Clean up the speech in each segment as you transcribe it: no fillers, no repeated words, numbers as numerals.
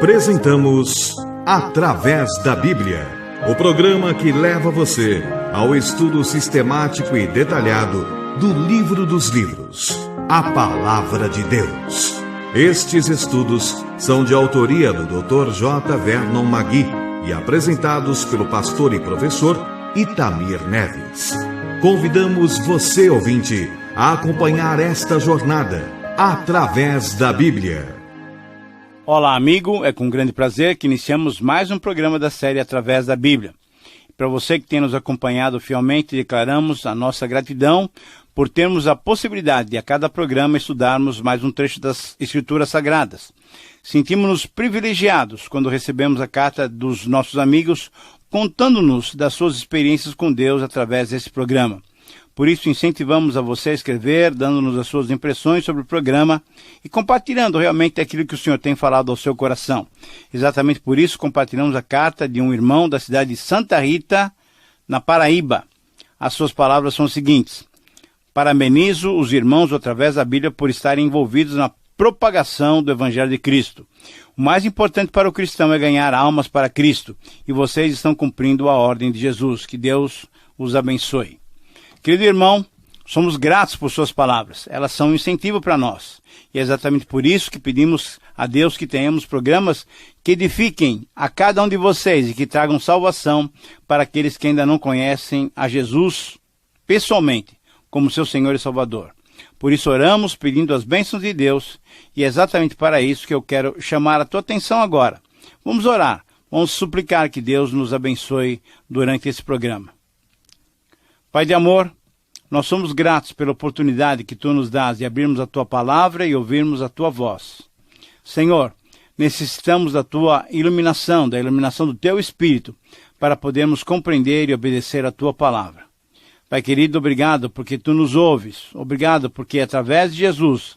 Apresentamos Através da Bíblia, o programa que leva você ao estudo sistemático e detalhado do Livro dos Livros, a Palavra de Deus. Estes estudos são de autoria do Dr. J. Vernon Magui e apresentados pelo pastor e professor Itamir Neves. Convidamos você, ouvinte, a acompanhar esta jornada através da Bíblia. Olá, amigo, é com grande prazer que iniciamos mais um programa da série Através da Bíblia. Para você que tem nos acompanhado fielmente, declaramos a nossa gratidão por termos a possibilidade de a cada programa estudarmos mais um trecho das Escrituras Sagradas. Sentimos-nos privilegiados quando recebemos a carta dos nossos amigos contando-nos das suas experiências com Deus através desse programa. Por isso, incentivamos a você a escrever, dando-nos as suas impressões sobre o programa e compartilhando realmente aquilo que o Senhor tem falado ao seu coração. Exatamente por isso, compartilhamos a carta de um irmão da cidade de Santa Rita, na Paraíba. As suas palavras são as seguintes: parabenizo os irmãos através da Bíblia por estarem envolvidos na propagação do Evangelho de Cristo. O mais importante para o cristão é ganhar almas para Cristo, e vocês estão cumprindo a ordem de Jesus. Que Deus os abençoe. Querido irmão, somos gratos por suas palavras. Elas são um incentivo para nós. E é exatamente por isso que pedimos a Deus que tenhamos programas que edifiquem a cada um de vocês e que tragam salvação para aqueles que ainda não conhecem a Jesus pessoalmente como seu Senhor e Salvador. Por isso oramos pedindo as bênçãos de Deus, e é exatamente para isso que eu quero chamar a tua atenção agora. Vamos orar, vamos suplicar que Deus nos abençoe durante esse programa. Pai de amor, nós somos gratos pela oportunidade que tu nos dás de abrirmos a tua palavra e ouvirmos a tua voz. Senhor, necessitamos da tua iluminação, da iluminação do teu Espírito, para podermos compreender e obedecer a tua palavra. Pai querido, obrigado porque tu nos ouves. Obrigado porque através de Jesus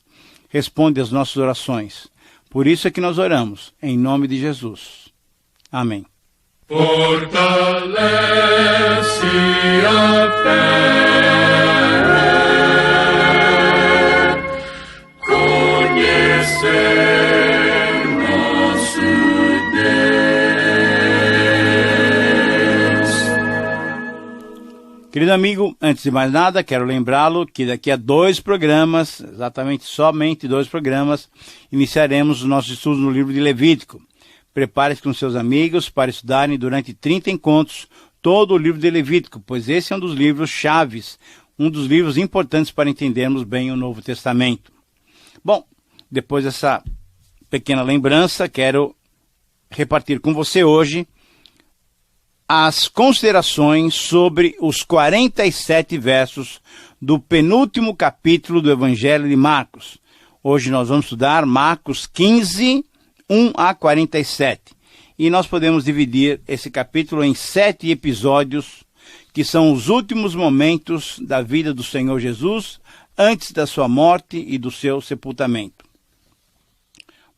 responde às nossas orações. Por isso é que nós oramos, em nome de Jesus. Amém. Fortalece a fé, conhecer nosso Deus. Querido amigo, antes de mais nada, quero lembrá-lo que daqui a 2 programas, exatamente somente 2 programas, iniciaremos os nossos estudos no livro de Levítico. Prepare-se com seus amigos para estudarem durante 30 encontros todo o livro de Levítico, pois esse é um dos livros chaves, um dos livros importantes para entendermos bem o Novo Testamento. Bom, depois dessa pequena lembrança, quero repartir com você hoje as considerações sobre os 47 versos do penúltimo capítulo do Evangelho de Marcos. Hoje nós vamos estudar Marcos 15, 1 a 47. E nós podemos dividir esse capítulo em 7 episódios, que são os últimos momentos da vida do Senhor Jesus, antes da sua morte e do seu sepultamento.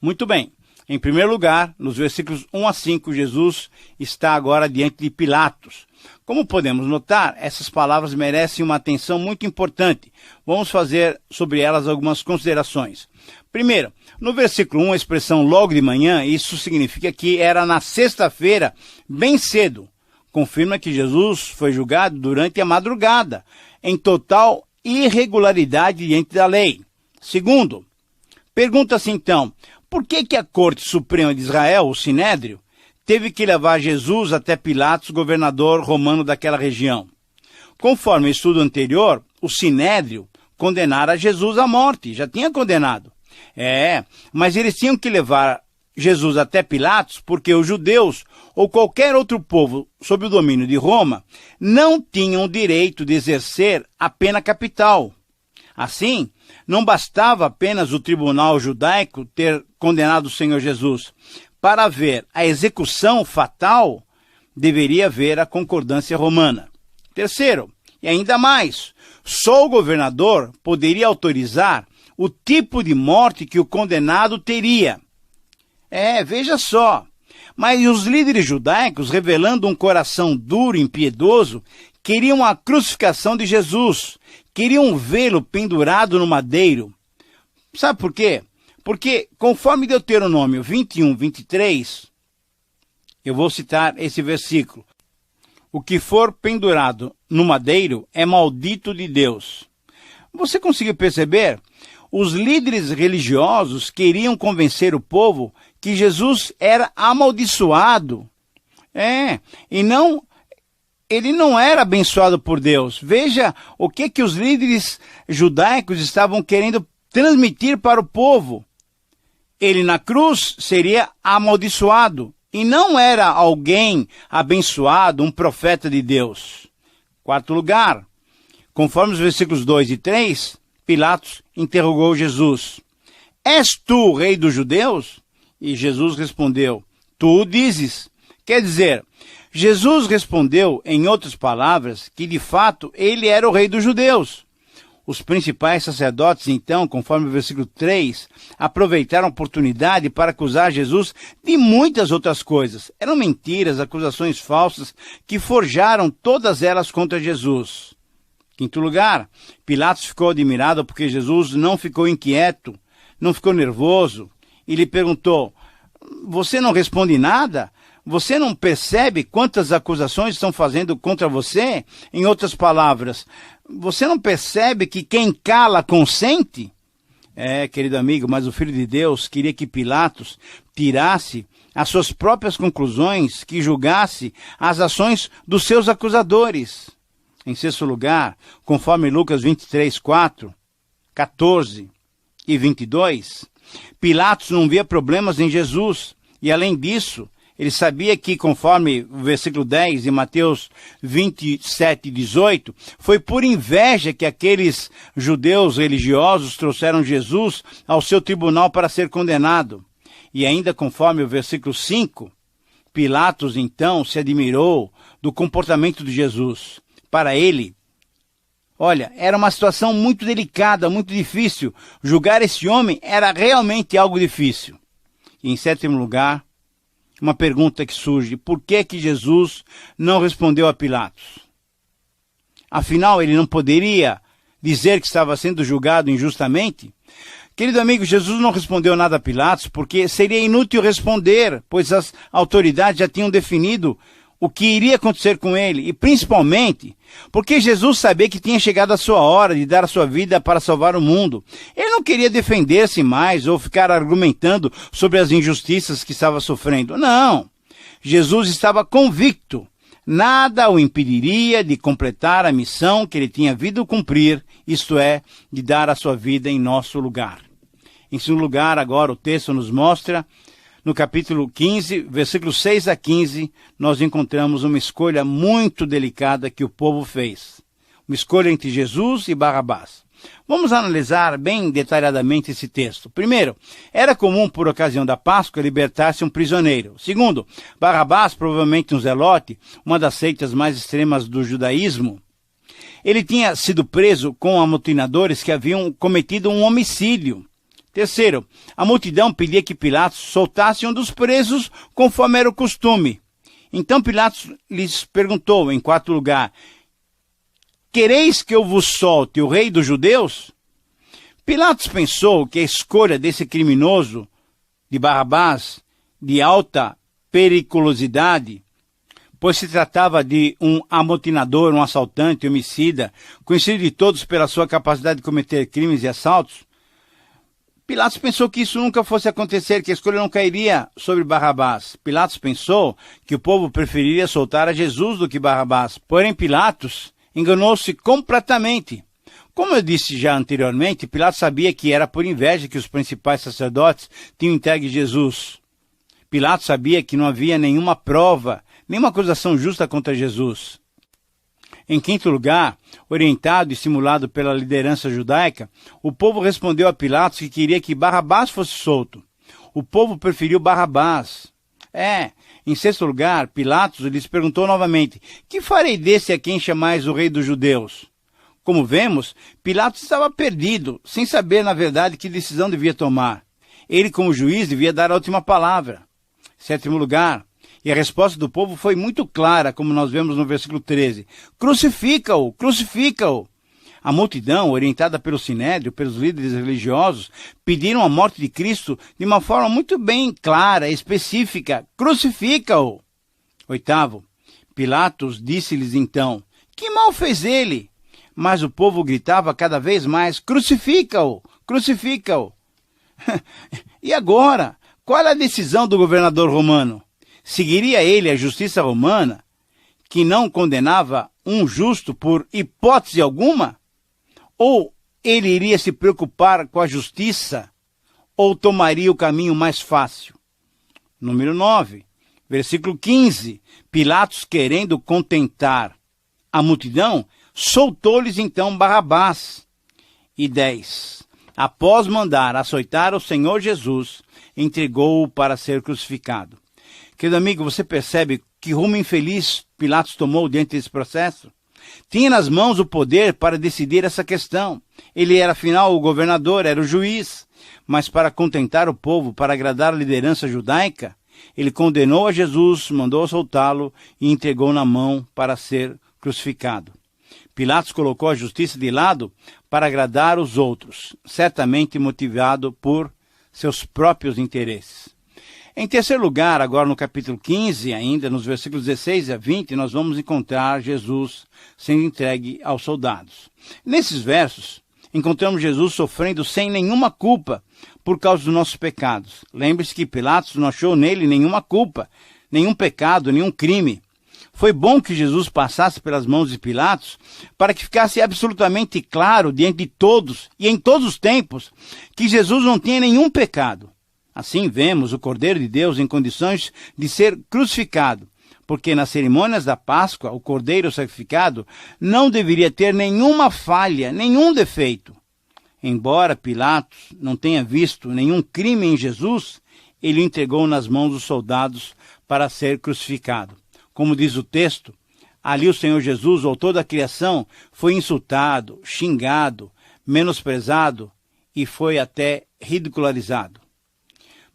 Muito bem. Em primeiro lugar, nos versículos 1 a 5, Jesus está agora diante de Pilatos. Como podemos notar, essas palavras merecem uma atenção muito importante. Vamos fazer sobre elas algumas considerações. Primeiro, no versículo 1, a expressão logo de manhã, isso significa que era na sexta-feira, bem cedo. Confirma que Jesus foi julgado durante a madrugada, em total irregularidade diante da lei. Segundo, pergunta-se então, por que a Corte Suprema de Israel, o Sinédrio, teve que levar Jesus até Pilatos, governador romano daquela região? Conforme o estudo anterior, o Sinédrio condenara Jesus à morte, já tinha condenado. Mas eles tinham que levar Jesus até Pilatos porque os judeus ou qualquer outro povo sob o domínio de Roma não tinham o direito de exercer a pena capital. Assim, não bastava apenas o tribunal judaico ter condenado o Senhor Jesus. Para haver a execução fatal, deveria haver a concordância romana. Terceiro, e ainda mais, só o governador poderia autorizar o tipo de morte que o condenado teria. Veja só. Mas os líderes judaicos, revelando um coração duro e impiedoso, queriam a crucificação de Jesus, queriam vê-lo pendurado no madeiro. Sabe por quê? Porque, conforme Deuteronômio 21, 23, eu vou citar esse versículo. O que for pendurado no madeiro é maldito de Deus. Você conseguiu perceber? Os líderes religiosos queriam convencer o povo que Jesus era amaldiçoado. Ele não era abençoado por Deus. Veja o que os líderes judaicos estavam querendo transmitir para o povo. Ele na cruz seria amaldiçoado e não era alguém abençoado, um profeta de Deus. Quarto lugar, conforme os versículos 2 e 3, Pilatos interrogou Jesus: És tu o rei dos judeus? E Jesus respondeu: Tu o dizes. Quer dizer, Jesus respondeu, em outras palavras, que de fato ele era o rei dos judeus. Os principais sacerdotes, então, conforme o versículo 3, aproveitaram a oportunidade para acusar Jesus de muitas outras coisas. Eram mentiras, acusações falsas, que forjaram todas elas contra Jesus. Quinto lugar, Pilatos ficou admirado porque Jesus não ficou inquieto, não ficou nervoso, e lhe perguntou: Você não responde nada? Você não percebe quantas acusações estão fazendo contra você? Em outras palavras, você não percebe que quem cala consente? Querido amigo, mas o Filho de Deus queria que Pilatos tirasse as suas próprias conclusões, que julgasse as ações dos seus acusadores. Em sexto lugar, conforme Lucas 23, 4, 14 e 22, Pilatos não via problemas em Jesus, e além disso, ele sabia que, conforme o versículo 10 de Mateus 27, 18, foi por inveja que aqueles judeus religiosos trouxeram Jesus ao seu tribunal para ser condenado. E ainda conforme o versículo 5, Pilatos então se admirou do comportamento de Jesus. Para ele, era uma situação muito delicada, muito difícil. Julgar esse homem era realmente algo difícil. E em sétimo lugar, uma pergunta que surge: por que Jesus não respondeu a Pilatos? Afinal, ele não poderia dizer que estava sendo julgado injustamente? Querido amigo, Jesus não respondeu nada a Pilatos porque seria inútil responder, pois as autoridades já tinham definido o que iria acontecer com ele, e principalmente porque Jesus sabia que tinha chegado a sua hora de dar a sua vida para salvar o mundo. Ele não queria defender-se mais ou ficar argumentando sobre as injustiças que estava sofrendo. Não, Jesus estava convicto. Nada o impediria de completar a missão que ele tinha vindo cumprir, isto é, de dar a sua vida em nosso lugar. Em segundo lugar, agora o texto nos mostra, no capítulo 15, versículos 6 a 15, nós encontramos uma escolha muito delicada que o povo fez. Uma escolha entre Jesus e Barrabás. Vamos analisar bem detalhadamente esse texto. Primeiro, era comum, por ocasião da Páscoa, libertar-se um prisioneiro. Segundo, Barrabás, provavelmente um zelote, uma das seitas mais extremas do judaísmo, ele tinha sido preso com amotinadores que haviam cometido um homicídio. Terceiro, a multidão pedia que Pilatos soltasse um dos presos, conforme era o costume. Então Pilatos lhes perguntou, em quarto lugar: Quereis que eu vos solte o rei dos judeus? Pilatos pensou que a escolha desse criminoso, de Barrabás, de alta periculosidade, pois se tratava de um amotinador, um assaltante, homicida, conhecido de todos pela sua capacidade de cometer crimes e assaltos, Pilatos pensou que isso nunca fosse acontecer, que a escolha não cairia sobre Barrabás. Pilatos pensou que o povo preferiria soltar a Jesus do que Barrabás. Porém, Pilatos enganou-se completamente. Como eu disse já anteriormente, Pilatos sabia que era por inveja que os principais sacerdotes tinham entregue Jesus. Pilatos sabia que não havia nenhuma prova, nenhuma acusação justa contra Jesus. Em quinto lugar, orientado e estimulado pela liderança judaica, o povo respondeu a Pilatos que queria que Barrabás fosse solto. O povo preferiu Barrabás. Em sexto lugar, Pilatos lhes perguntou novamente: Que farei desse a quem chamais o rei dos judeus? Como vemos, Pilatos estava perdido, sem saber, na verdade, que decisão devia tomar. Ele, como juiz, devia dar a última palavra. Sétimo lugar, e a resposta do povo foi muito clara, como nós vemos no versículo 13. Crucifica-o, crucifica-o. A multidão, orientada pelo Sinédrio, pelos líderes religiosos, pediram a morte de Cristo de uma forma muito bem clara, específica. Crucifica-o! 8º, Pilatos disse-lhes então, que mal fez ele? Mas o povo gritava cada vez mais, crucifica-o! Crucifica-o! E agora? Qual é a decisão do governador romano? Seguiria ele a justiça romana, que não condenava um justo por hipótese alguma? Ou ele iria se preocupar com a justiça? Ou tomaria o caminho mais fácil? Número 9, versículo 15. Pilatos, querendo contentar a multidão, soltou-lhes então Barrabás. E 10. Após mandar açoitar o Senhor Jesus, entregou-o para ser crucificado. Querido amigo, você percebe que rumo infeliz Pilatos tomou diante desse processo? Tinha nas mãos o poder para decidir essa questão. Ele era, afinal, o governador, era o juiz. Mas para contentar o povo, para agradar a liderança judaica, ele condenou a Jesus, mandou soltá-lo e entregou na mão para ser crucificado. Pilatos colocou a justiça de lado para agradar os outros, certamente motivado por seus próprios interesses. Em terceiro lugar, agora no capítulo 15, ainda nos versículos 16 a 20, nós vamos encontrar Jesus sendo entregue aos soldados. Nesses versos, encontramos Jesus sofrendo sem nenhuma culpa por causa dos nossos pecados. Lembre-se que Pilatos não achou nele nenhuma culpa, nenhum pecado, nenhum crime. Foi bom que Jesus passasse pelas mãos de Pilatos para que ficasse absolutamente claro diante de todos e em todos os tempos que Jesus não tinha nenhum pecado. Assim vemos o Cordeiro de Deus em condições de ser crucificado, porque nas cerimônias da Páscoa o Cordeiro sacrificado não deveria ter nenhuma falha, nenhum defeito. Embora Pilatos não tenha visto nenhum crime em Jesus, ele o entregou nas mãos dos soldados para ser crucificado. Como diz o texto, ali o Senhor Jesus, o autor da criação, foi insultado, xingado, menosprezado e foi até ridicularizado.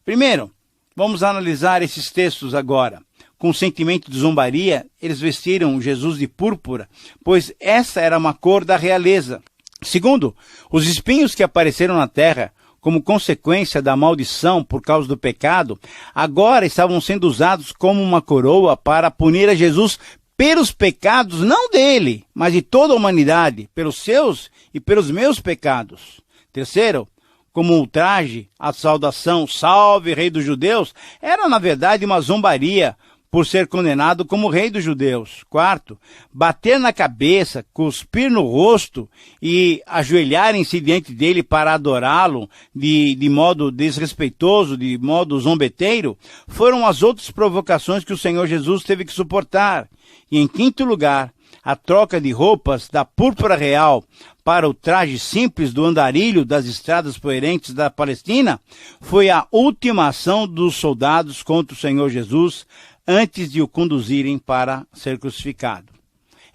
Primeiro, vamos analisar esses textos agora. Com sentimento de zombaria, eles vestiram Jesus de púrpura, pois essa era uma cor da realeza. Segundo, os espinhos que apareceram na terra como consequência da maldição por causa do pecado, agora estavam sendo usados como uma coroa para punir a Jesus pelos pecados, não dele, mas de toda a humanidade, pelos seus e pelos meus pecados. Terceiro, como ultraje, a saudação "Salve, Rei dos Judeus", era na verdade uma zombaria por ser condenado como Rei dos Judeus. Quarto, bater na cabeça, cuspir no rosto e ajoelharem-se diante dele para adorá-lo de modo desrespeitoso, de modo zombeteiro, foram as outras provocações que o Senhor Jesus teve que suportar. E em quinto lugar, a troca de roupas da púrpura real para o traje simples do andarilho das estradas poeirentes da Palestina foi a última ação dos soldados contra o Senhor Jesus antes de o conduzirem para ser crucificado.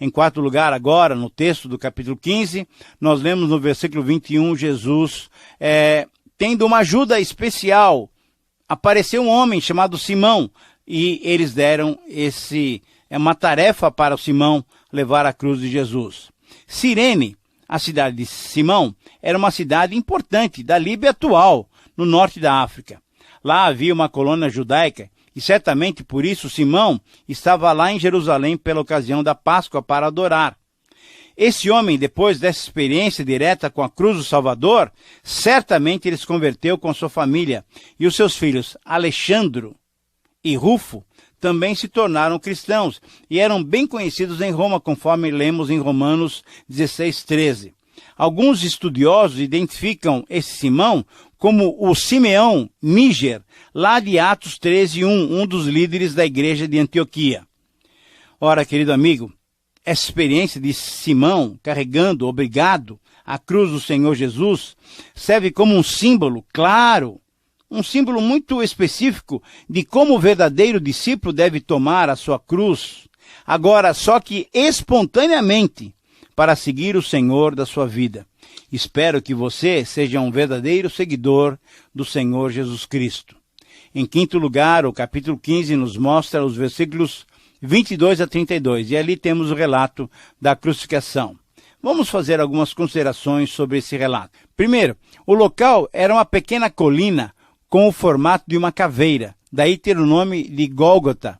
Em quarto lugar, agora, no texto do capítulo 15, nós lemos no versículo 21, Jesus tendo uma ajuda especial. Apareceu um homem chamado Simão e eles deram uma tarefa para o Simão levar a cruz de Jesus. Cirene, a cidade de Simão, era uma cidade importante da Líbia atual, no norte da África. Lá havia uma colônia judaica e certamente por isso Simão estava lá em Jerusalém pela ocasião da Páscoa para adorar. Esse homem, depois dessa experiência direta com a cruz do Salvador, certamente ele se converteu com sua família e os seus filhos Alexandro e Rufo também se tornaram cristãos e eram bem conhecidos em Roma, conforme lemos em Romanos 16:13. Alguns estudiosos identificam esse Simão como o Simeão Níger, lá de Atos 13:1, um dos líderes da igreja de Antioquia. Ora, querido amigo, essa experiência de Simão carregando, obrigado, a cruz do Senhor Jesus, serve como um símbolo claro, um símbolo muito específico de como o verdadeiro discípulo deve tomar a sua cruz, agora só que espontaneamente, para seguir o Senhor da sua vida. Espero que você seja um verdadeiro seguidor do Senhor Jesus Cristo. Em quinto lugar, o capítulo 15 nos mostra os versículos 22 a 32, e ali temos o relato da crucificação. Vamos fazer algumas considerações sobre esse relato. Primeiro, o local era uma pequena colina com o formato de uma caveira, daí ter o nome de Gólgota.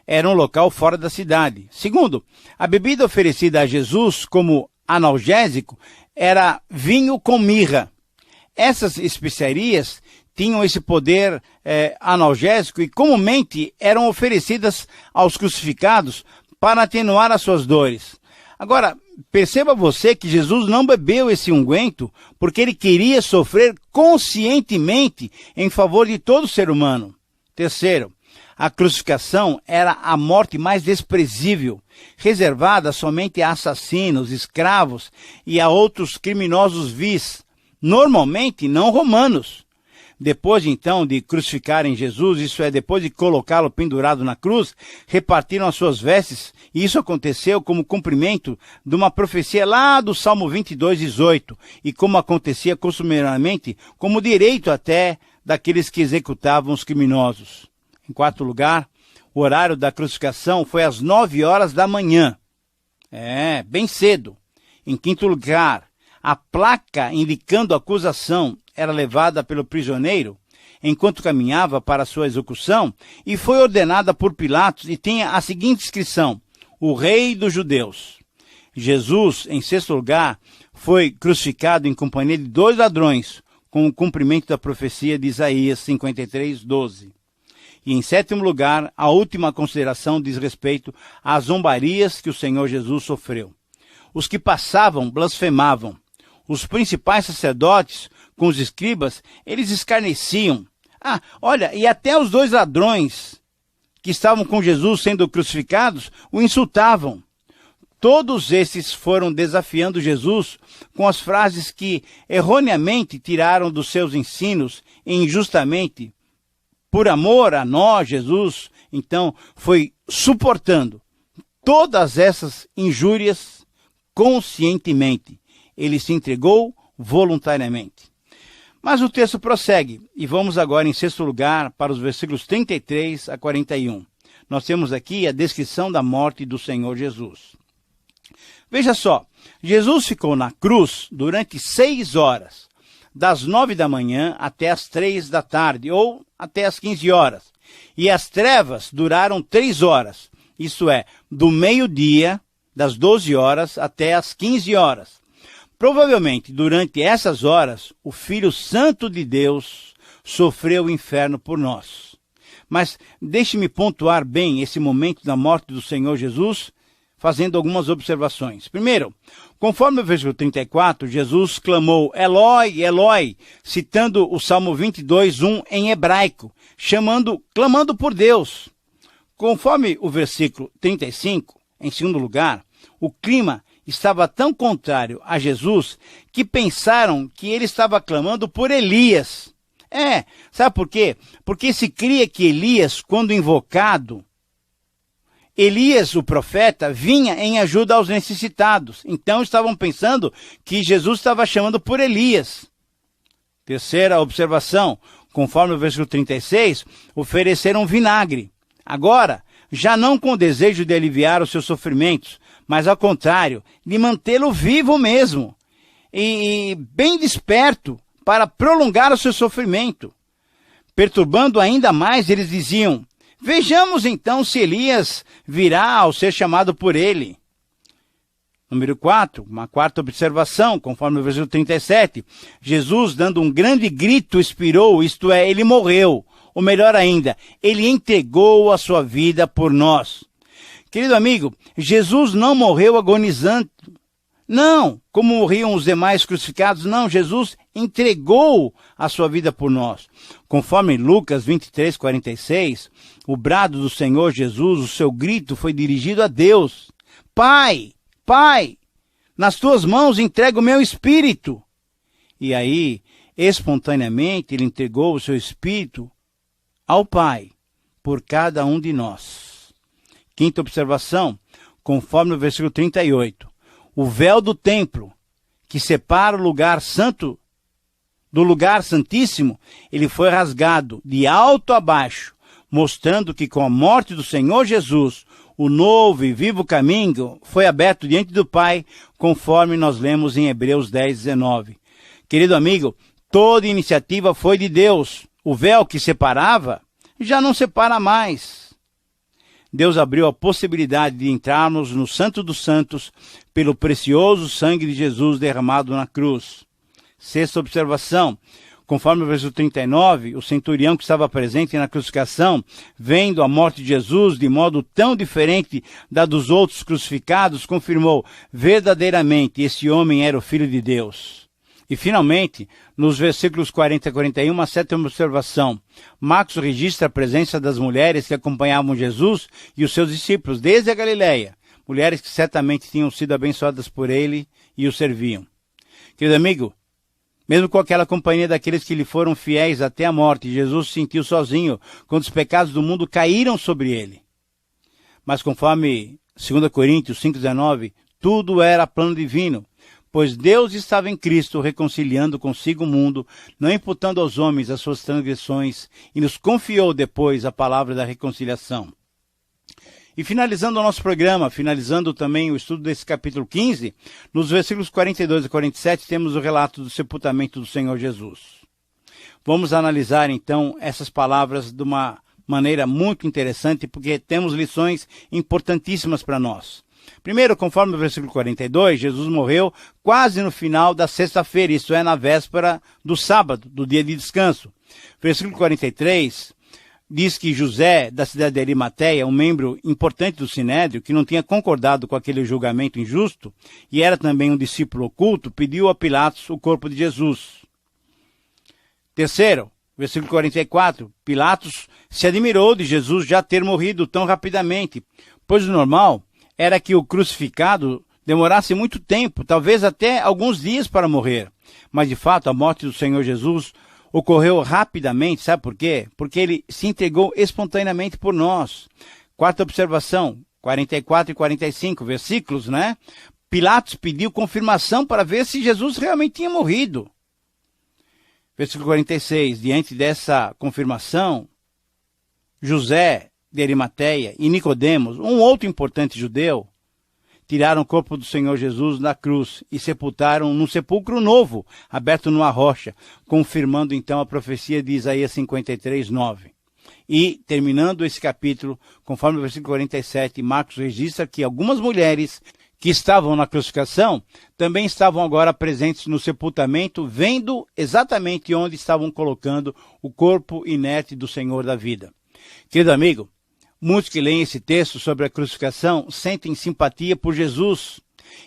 Era um local fora da cidade. Segundo, a bebida oferecida a Jesus como analgésico era vinho com mirra. Essas especiarias tinham esse poder analgésico e comumente eram oferecidas aos crucificados para atenuar as suas dores. Agora, perceba você que Jesus não bebeu esse unguento porque ele queria sofrer conscientemente em favor de todo ser humano. Terceiro, a crucificação era a morte mais desprezível, reservada somente a assassinos, escravos e a outros criminosos vis, normalmente não romanos. Depois, então, de crucificarem Jesus, isso é, depois de colocá-lo pendurado na cruz, repartiram as suas vestes, e isso aconteceu como cumprimento de uma profecia lá do Salmo 22:18, e como acontecia costumeiramente, como direito até daqueles que executavam os criminosos. Em quarto lugar, o horário da crucificação foi às 9 horas da manhã. Bem cedo. Em quinto lugar, a placa indicando a acusação era levada pelo prisioneiro enquanto caminhava para sua execução e foi ordenada por Pilatos e tinha a seguinte inscrição: o Rei dos Judeus. Jesus, em sexto lugar, foi crucificado em companhia de 2 ladrões, com o cumprimento da profecia de Isaías 53:12. E em sétimo lugar, a última consideração diz respeito às zombarias que o Senhor Jesus sofreu. Os que passavam blasfemavam. Os principais sacerdotes, com os escribas, eles escarneciam. E até os 2 ladrões que estavam com Jesus sendo crucificados o insultavam. Todos esses foram desafiando Jesus com as frases que erroneamente tiraram dos seus ensinos e injustamente. Por amor a nós, Jesus, então, foi suportando todas essas injúrias conscientemente. Ele se entregou voluntariamente. Mas o texto prossegue, e vamos agora em sexto lugar para os versículos 33 a 41. Nós temos aqui a descrição da morte do Senhor Jesus. Veja só, Jesus ficou na cruz durante 6 horas, das 9 da manhã até as 3 da tarde, ou até as 15 horas. E as trevas duraram 3 horas, isto é, do meio-dia, das 12 horas até as 15 horas. Provavelmente, durante essas horas, o Filho Santo de Deus sofreu o inferno por nós. Mas deixe-me pontuar bem esse momento da morte do Senhor Jesus, fazendo algumas observações. Primeiro, conforme o versículo 34, Jesus clamou, Eloi, Eloi, citando o Salmo 22:1 em hebraico, clamando por Deus. Conforme o versículo 35, em segundo lugar, o clima estava tão contrário a Jesus que pensaram que ele estava clamando por Elias. Sabe por quê? Porque se cria que Elias, quando invocado, Elias, o profeta, vinha em ajuda aos necessitados. Então estavam pensando que Jesus estava chamando por Elias. Terceira observação, conforme o versículo 36, ofereceram vinagre. Agora, já não com o desejo de aliviar os seus sofrimentos, mas ao contrário, de mantê-lo vivo mesmo, e bem desperto para prolongar o seu sofrimento. Perturbando ainda mais, eles diziam, vejamos então se Elias virá ao ser chamado por ele. Número 4, uma quarta observação, conforme o versículo 37, Jesus, dando um grande grito, expirou, isto é, ele morreu. Ou melhor ainda, ele entregou a sua vida por nós. Querido amigo, Jesus não morreu agonizando. Não, como morriam os demais crucificados. Não, Jesus entregou a sua vida por nós. Conforme Lucas 23:46, o brado do Senhor Jesus, o seu grito foi dirigido a Deus. Pai, Pai, nas tuas mãos entrego o meu espírito. E aí, espontaneamente, ele entregou o seu espírito ao Pai, por cada um de nós. Quinta observação, conforme o versículo 38. O véu do templo, que separa o lugar santo do lugar santíssimo, ele foi rasgado de alto a baixo, mostrando que com a morte do Senhor Jesus, O novo e vivo caminho foi aberto diante do Pai, conforme nós lemos em Hebreus 10:19. Querido amigo, toda iniciativa foi de Deus. O véu que separava já não separa mais. Deus abriu a possibilidade de entrarmos no Santo dos Santos pelo precioso sangue de Jesus derramado na cruz. Sexta observação. Conforme o versículo 39, o centurião que estava presente na crucificação, vendo a morte de Jesus de modo tão diferente da dos outros crucificados, confirmou verdadeiramente esse homem era o Filho de Deus. E finalmente, nos versículos 40 e 41, uma sétima observação. Marcos registra a presença das mulheres que acompanhavam Jesus e os seus discípulos desde a Galileia, mulheres que certamente tinham sido abençoadas por ele e o serviam. Querido amigo, mesmo com aquela companhia daqueles que lhe foram fiéis até a morte, Jesus se sentiu sozinho quando os pecados do mundo caíram sobre ele. Mas conforme 2 Coríntios 5,19, tudo era plano divino, pois Deus estava em Cristo reconciliando consigo o mundo, não imputando aos homens as suas transgressões, e nos confiou depois a palavra da reconciliação. E finalizando o nosso programa, finalizando também o estudo desse capítulo 15, nos versículos 42 e 47 temos o relato do sepultamento do Senhor Jesus. Vamos analisar então essas palavras de uma maneira muito interessante, porque temos lições importantíssimas para nós. Primeiro, conforme o versículo 42, Jesus morreu quase no final da sexta-feira, isto é, na véspera do sábado, do dia de descanso. Versículo 43... diz que José, da cidade de Arimateia, um membro importante do Sinédrio, que não tinha concordado com aquele julgamento injusto, e era também um discípulo oculto, pediu a Pilatos o corpo de Jesus. Terceiro, versículo 44, Pilatos se admirou de Jesus já ter morrido tão rapidamente, pois o normal era que o crucificado demorasse muito tempo, talvez até alguns dias para morrer. Mas, de fato, a morte do Senhor Jesus ocorreu rapidamente, sabe por quê? Porque ele se entregou espontaneamente por nós. Quarta observação, 44 e 45 versículos, né? Pilatos pediu confirmação para ver se Jesus realmente tinha morrido. Versículo 46, diante dessa confirmação, José de Arimateia e Nicodemos, um outro importante judeu, tiraram o corpo do Senhor Jesus da cruz e sepultaram num sepulcro novo, aberto numa rocha, confirmando então a profecia de Isaías 53:9. E, terminando esse capítulo, conforme o versículo 47, Marcos registra que algumas mulheres que estavam na crucificação também estavam agora presentes no sepultamento, vendo exatamente onde estavam colocando o corpo inerte do Senhor da vida. Querido amigo, muitos que leem esse texto sobre a crucificação sentem simpatia por Jesus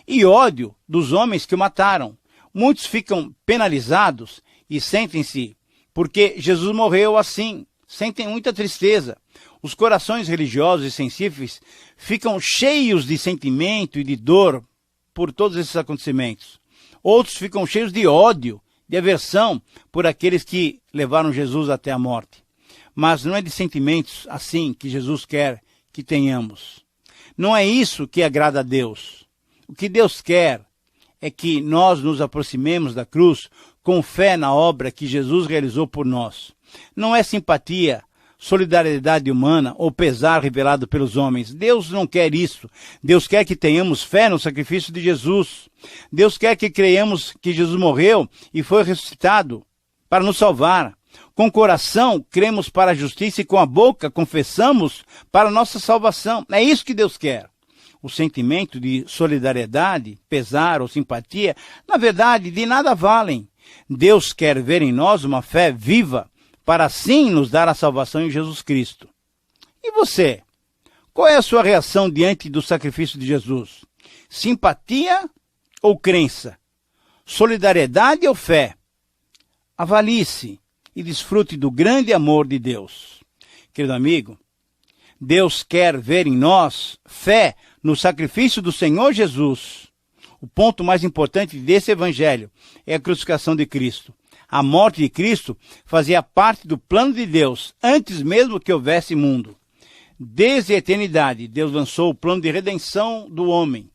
e ódio dos homens que o mataram. Muitos ficam penalizados e sentem-se porque Jesus morreu assim. Sentem muita tristeza. Os corações religiosos e sensíveis ficam cheios de sentimento e de dor por todos esses acontecimentos. Outros ficam cheios de ódio, de aversão por aqueles que levaram Jesus até a morte. Mas não é de sentimentos assim que Jesus quer que tenhamos. Não é isso que agrada a Deus. O que Deus quer é que nós nos aproximemos da cruz com fé na obra que Jesus realizou por nós. Não é simpatia, solidariedade humana ou pesar revelado pelos homens. Deus não quer isso. Deus quer que tenhamos fé no sacrifício de Jesus. Deus quer que creiamos que Jesus morreu e foi ressuscitado para nos salvar. Com o coração, cremos para a justiça e com a boca confessamos para a nossa salvação. É isso que Deus quer. O sentimento de solidariedade, pesar ou simpatia, na verdade, de nada valem. Deus quer ver em nós uma fé viva, para assim nos dar a salvação em Jesus Cristo. E você? Qual é a sua reação diante do sacrifício de Jesus? Simpatia ou crença? Solidariedade ou fé? Avalie-se e desfrute do grande amor de Deus. Querido amigo, Deus quer ver em nós fé no sacrifício do Senhor Jesus. O ponto mais importante desse evangelho é a crucificação de Cristo. A morte de Cristo fazia parte do plano de Deus, antes mesmo que houvesse mundo. Desde a eternidade, Deus lançou o plano de redenção do homem.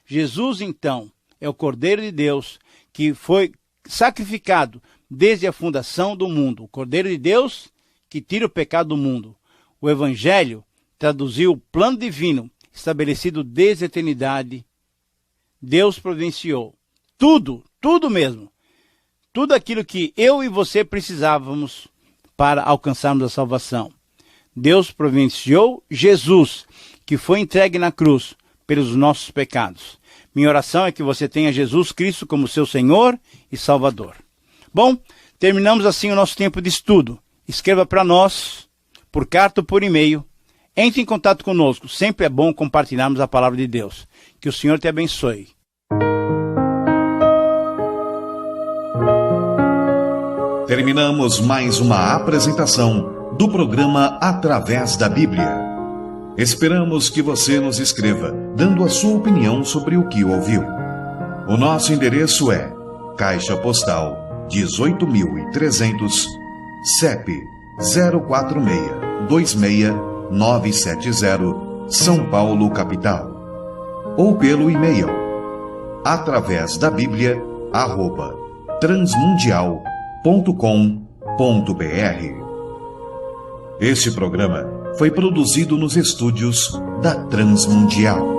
Jesus, então, é o Cordeiro de Deus que foi sacrificado desde a fundação do mundo. O Cordeiro de Deus que tira o pecado do mundo. O Evangelho traduziu o plano divino, estabelecido desde a eternidade. Deus providenciou tudo, tudo mesmo. Tudo aquilo que eu e você precisávamos para alcançarmos a salvação. Deus providenciou Jesus, que foi entregue na cruz pelos nossos pecados. Minha oração é que você tenha Jesus Cristo como seu Senhor e Salvador. Bom, terminamos assim o nosso tempo de estudo. Escreva para nós, por carta ou por e-mail. Entre em contato conosco. Sempre é bom compartilharmos a palavra de Deus. Que o Senhor te abençoe. Terminamos mais uma apresentação do programa Através da Bíblia. Esperamos que você nos escreva, dando a sua opinião sobre o que ouviu. O nosso endereço é Caixa Postal 18.300, CEP 046-26-970, São Paulo, capital. Ou pelo e-mail atravésdabiblia@transmundial.com.br. Este programa foi produzido nos estúdios da Transmundial.